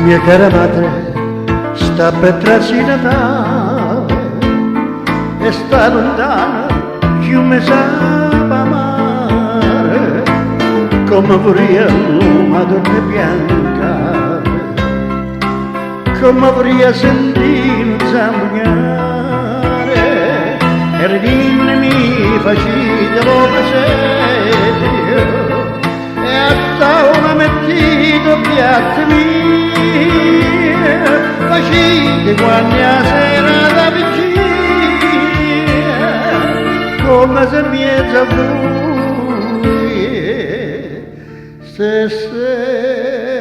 Mia cara madre sta per trarsi Natale e sta lontana più mi sa amare, come vorrei Madonna bianca, come vorrei sentire un zambugnare e ridine mi facite lo presente e a una mettito piatti mia facite quando la sera da vigilia come se mezza voi se sei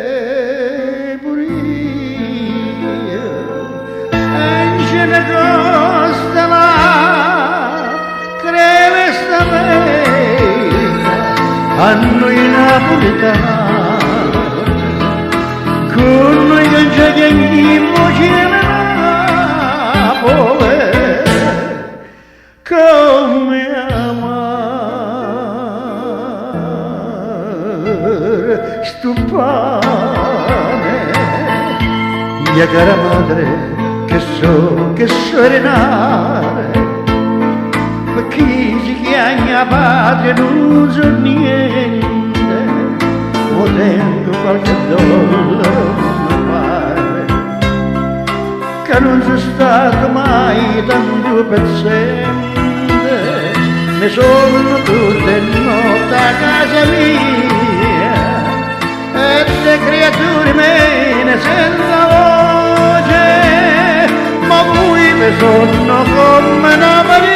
pure io e ce ne costa la creve sta vita a noi napoletani con noi che c'è che voce Napoli come amare sto pane. Mia cara madre che so renare ma chi si chiama padre non so niente o tengo qualche dollaro mi pare che non sono stato mai tanto pezzente ne sono tutte notte a casa mia e le creature mene senza voce ma voi mi sono come una Maria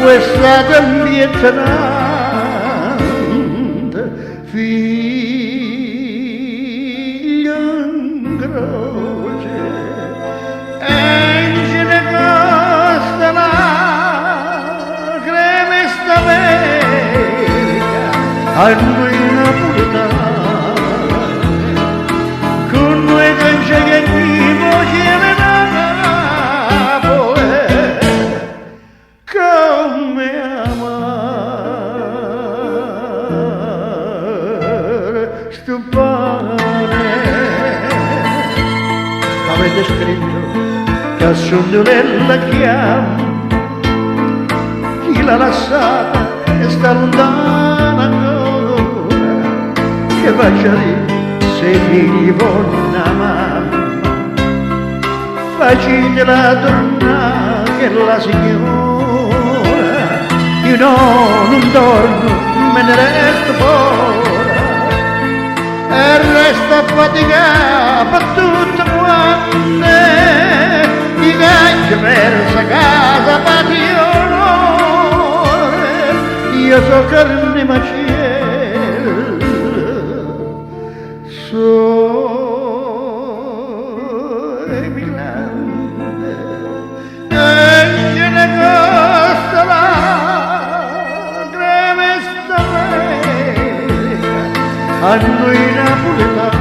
questa tempiettanante figlio in croce e ce ne costa la creme sta vega a noi napoletani con noi che c'è che qui voce Napoli come amare sto pane. Avete scritto che al sondolella chiama chi l'ha lasciata e sta lontana ancora che faccia dire se figli con una mamma facitela tornare che la signora io no, non dormo me ne resto fuori e resto affaticato per tutte quante i cacci verso casa patio onore io so carne maciel sono emigrante e ce ne costa la creme sta vega a noi napoletani